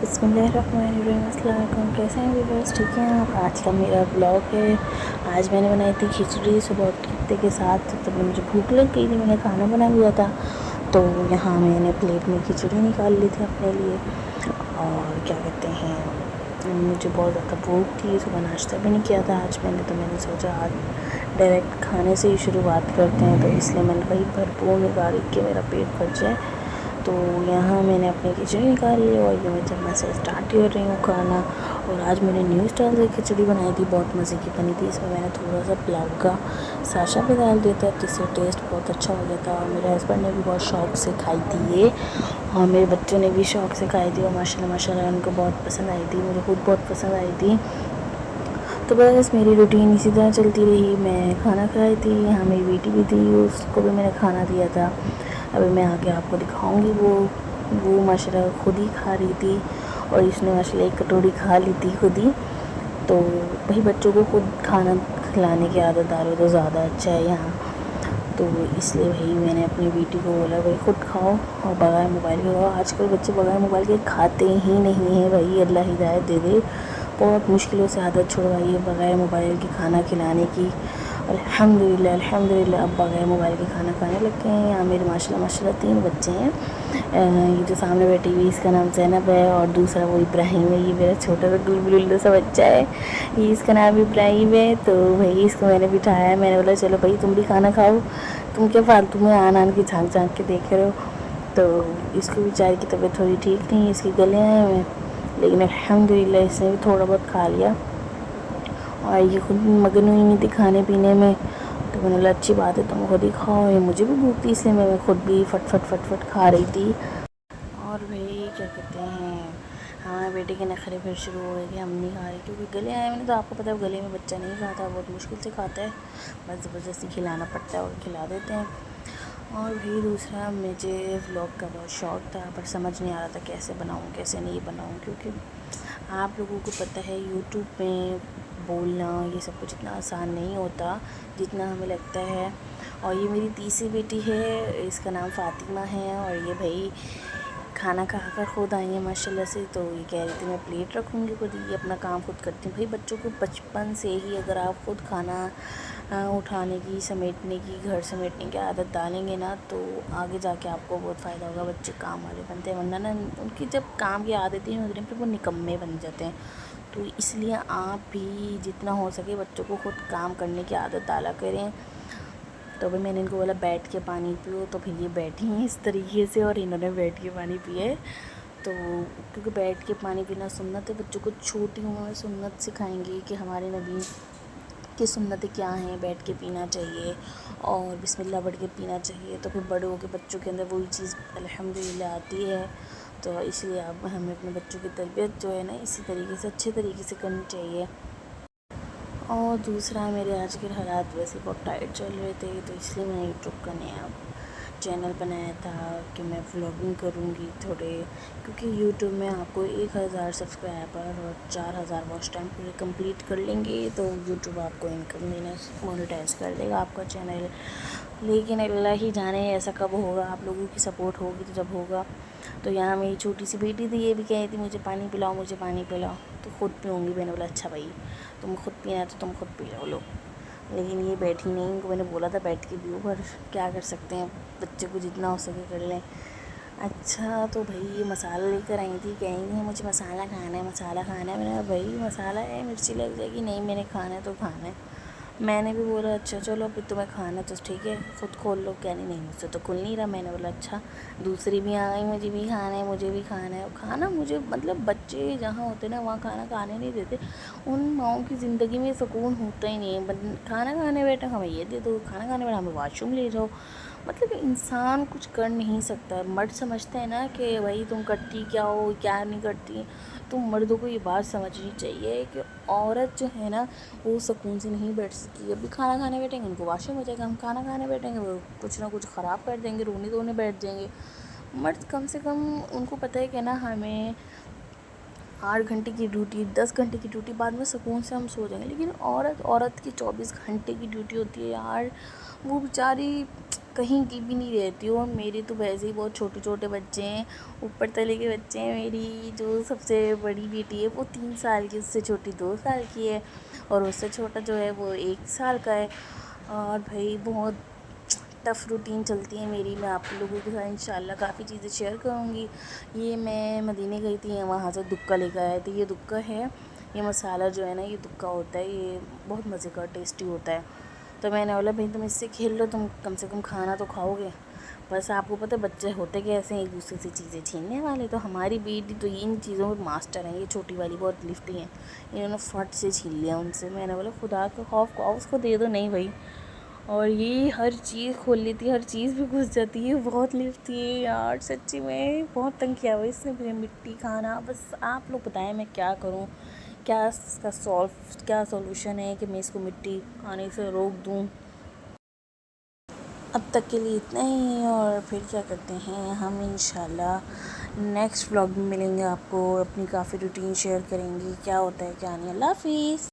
बिस्मिल्लाहिर्रहमानिर्रहीम। अस्सलाम वालेकुम। कैसे हैं व्यूअर्स? ठीक हैं आप? आज का मेरा ब्लॉग है। आज मैंने बनाई थी खिचड़ी सुबह उठते के साथ। तब मुझे भूख लग गई थी, मैंने खाना बना लिया था। तो यहाँ मैंने प्लेट में खिचड़ी निकाल ली थी अपने लिए। और क्या कहते हैं, मुझे बहुत ज़्यादा भूख थी, सुबह नाश्ता भी नहीं किया था आज मैंने सोचा आज डायरेक्ट खाने से ही शुरुआत करते हैं। तो इसलिए मैंने वही भरपूर निकाली कि मेरा पेट भर जाए। तो यहाँ मैंने अपनी खिचड़ी निकाल ली और ये मैं जब से स्टार्ट कर रही हूँ खाना। और आज मैंने न्यू स्टाइल से खिचड़ी बनाई थी, बहुत मज़े की बनी थी। इसमें मैंने थोड़ा सा पुलाव का साशा भी डाल दिया था, जिससे टेस्ट बहुत अच्छा हो गया था। और मेरे हस्बैंड ने भी बहुत शौक़ से खाई थी ये, और मेरे बच्चों ने भी शौक़ से खाई थी। और माशाल्लाह उनको बहुत पसंद आई थी, मुझे खुद बहुत पसंद आई थी। तो बस मेरी रूटीन इसी तरह चलती रही। मैं खाना खाई थी, यहाँ मेरी बेटी भी थी, उसको भी मैंने खाना दिया था। अभी मैं आके आपको दिखाऊंगी। वो माशाल्लाह खुद ही खा रही थी, और इसने माशाल्लाह एक कटोरी खा ली थी खुद ही। तो वही बच्चों को खुद खाना खिलाने की आदत डालो तो ज़्यादा अच्छा है यहाँ। तो इसलिए भाई मैंने अपनी बेटी को बोला भाई खुद खाओ और बगैर मोबाइल के खाओ। आजकल बच्चे बगैर मोबाइल के खाते ही नहीं हैं भाई, अल्लाह हिदायत दे दे। बहुत मुश्किलों से आदत छुड़वाई है बगैर मोबाइल के खाना खिलाने की। अल्हम्दुलिल्लाह अब बगैर मोबाइल के खाना खाने लग गए हैं। यहाँ मेरे माशाल्लाह 3 बच्चे हैं। ये जो सामने बैठी हुई इसका नाम ज़ैनब है, और दूसरा वो इब्राहिम है। ये मेरा छोटा सा गुलगुल्लू सा बच्चा है, ये इसका नाम इब्राहिम है। तो भाई इसको मैंने बिठाया है, मैंने बोला चलो भाई तुम भी खाना खाओ, तुम क्या फालतू में आन के झाँक के देख रहे हो। तो इसको बेचारे की तबीयत थोड़ी ठीक नहीं है, इसके गले आए हुए, लेकिन अल्हम्दुलिल्लाह इसने भी थोड़ा बहुत खा लिया। और ये खुद मगन हुई नहीं थी खाने पीने में। तो मैंने बोला अच्छी बात है तुम खुद ही खाओ, ये मुझे भी भूख थी इसलिए मैं खुद भी फट खा रही थी। और भाई क्या कहते हैं, हमारे बेटे के नखरे फिर शुरू हो गए कि हम नहीं खा रहे, क्योंकि गले आए मैंने। तो आपको पता है गले में बच्चा नहीं खाता, बहुत मुश्किल से खाता है, बस ज़बरदस्ती खिलाना पड़ता है और खिला देते हैं। और भी दूसरा, मुझे व्लॉग का बहुत शौक़ था, पर समझ नहीं आ रहा था कैसे बनाऊँ कैसे नहीं बनाऊँ, क्योंकि आप लोगों को पता है यूट्यूब में बोलना ये सब कुछ इतना आसान नहीं होता जितना हमें लगता है। और ये मेरी तीसरी बेटी है, इसका नाम फ़ातिमा है। और ये भाई खाना खा कर खुद आई है माशाल्लाह से। तो ये कह रही थी मैं प्लेट रखूँगी खुद, ये अपना काम खुद करती हूँ। भाई बच्चों को बचपन से ही अगर आप खुद खाना उठाने की, समेटने की, घर समेटने की आदत डालेंगे ना, तो आगे जाके आपको बहुत फ़ायदा होगा। बच्चे काम वाले बनते हैं, वरना ना उनकी जब काम की आदत ही होती है फिर वो निकम्मे बन जाते हैं। तो इसलिए आप भी जितना हो सके बच्चों को खुद काम करने की आदत डाला करें। तो भाई मैंने इनको बोला बैठ के पानी पियो, तो फिर ये बैठी हैं इस तरीके से, और इन्होंने बैठ के पानी पिया है। तो क्योंकि बैठ के पानी पीना सुन्नत है, बच्चों को छोटी उम्र में सुन्नत सिखाएंगे कि हमारे नबी की सुन्नतें क्या हैं, बैठ के पीना चाहिए और बिस्मिल्लाह पढ़ के पीना चाहिए। तो फिर बड़े हो के बच्चों के अंदर वही चीज़ अल्हम्दुलिल्लाह आती है। तो इसलिए अब हमें अपने बच्चों की तरबियत जो है ना इसी तरीके से अच्छे तरीके से करनी चाहिए। और दूसरा, मेरे आज के हालात वैसे बहुत टाइट चल रहे थे, तो इसलिए मैंने यूट्यूब का नया चैनल बनाया था कि मैं व्लॉगिंग करूँगी थोड़े, क्योंकि यूट्यूब में आपको 1000 सब्सक्राइबर और 4000 वॉच टाइम पूरे कंप्लीट कर लेंगे तो यूट्यूब आपको इनकम देना मोनेटाइज कर देगा आपका चैनल। लेकिन अल्लाह ही जाने ऐसा कब होगा, आप लोगों की सपोर्ट होगी तो जब होगा। तो यहाँ मेरी छोटी सी बेटी थी, ये भी कह रही थी मुझे पानी पिलाओ मुझे पानी पिलाओ, तो खुद पीऊँगी। मैंने बोला अच्छा भाई तुम खुद पीना है तो तुम खुद पी लो। लेकिन ये बैठी नहीं, इनको मैंने बोला था बैठ के पियो, पर क्या कर सकते हैं, बच्चे को जितना हो सके कर लें। अच्छा तो भाई ये मसाला लेकर आई थी, कहेंगे मुझे मसाला खाना है मसाला खाना है। मैंने कहा भाई मसाला है, मिर्ची लग जाएगी, नहीं मैंने खाना है तो खाना है। मैंने भी बोला अच्छा चलो फिर तुम्हें खाना तो ठीक है खुद खोल लो, कह नहीं मुझसे तो खुल नहीं रहा। मैंने बोला अच्छा दूसरी भी आ गई, मुझे भी खाना है मुझे भी खाना है। खाना मुझे मतलब बच्चे जहाँ होते ना वहाँ खाना खाने नहीं देते, उन माओं की ज़िंदगी में सुकून होता ही नहीं है। खाना खाने बैठा हमें ये दे दो, खाना खाने बैठा हमें वॉशरूम ले जाओ। मतलब इंसान कुछ कर नहीं सकता। मर्द समझते हैं ना कि भाई तुम करती क्या हो क्या नहीं करती। तो मर्दों को ये बात समझनी चाहिए कि औरत जो है ना वो सुकून से नहीं बैठ सकती। अभी खाना खाने बैठेंगे उनको वॉशरूम हो जाएगा, हम खाना खाने बैठेंगे वो कुछ ना कुछ ख़राब कर देंगे, रोने धोने बैठ जाएंगे। मर्द कम से कम उनको पता है कि ना हमें 8 घंटे की ड्यूटी 10 घंटे की ड्यूटी बाद में सुकून से हम सो जाएंगे। लेकिन औरत की 24 घंटे की ड्यूटी होती है यार। वो बेचारी کہیں کی بھی نہیں رہتی ہوں. اور میرے تو ویسے ہی بہت چھوٹے چھوٹے بچے ہیں, اوپر تلے کے بچے ہیں. میری جو سب سے بڑی بیٹی ہے وہ 3 سال کی, اس سے چھوٹی 2 سال کی ہے, اور اس سے چھوٹا جو ہے وہ 1 سال کا ہے. اور بھائی بہت ٹف روٹین چلتی ہے میری. میں آپ لوگوں کے ساتھ انشاءاللہ کافی چیزیں شیئر کروں گی. یہ میں مدینے گئی تھی, وہاں سے دکا لے کے آئے تھے. یہ دکا ہے, یہ مسالہ جو ہے نا یہ دکا ہوتا ہے, یہ بہت مزے کا ٹیسٹی ہوتا ہے. تو میں نے بولا بھائی تم اس سے کھیل لو, تم کم سے کم کھانا تو کھاؤ گے. بس آپ کو پتہ بچے ہوتے کیسے ہیں, ایک دوسرے سے چیزیں چھیننے والے. تو ہماری بیٹی تو ان چیزوں میں ماسٹر ہیں. یہ چھوٹی والی بہت لفٹی ہیں, انہوں نے فٹ سے چھین لیا ان سے. میں نے بولا خدا کا خوف کو اس کو دے دو. نہیں بھائی, اور یہ ہر چیز کھول لیتی ہے, ہر چیز بھی گھس جاتی ہے. بہت لفٹی ہے یار, سچی میں بہت تنگ کیا ہوا اس نے مجھے مٹی کھانا. بس آپ لوگ بتائیں میں کیا کروں, کیا اس کا کیا سولوشن ہے کہ میں اس کو مٹی کھانے سے روک دوں. اب تک کے لیے اتنا ہی, اور پھر کیا کرتے ہیں ہم انشاءاللہ نیکسٹ ولاگ میں ملیں گے. آپ کو اپنی کافی روٹین شیئر کریں گی, کیا ہوتا ہے کیا نہیں. اللہ حافظ.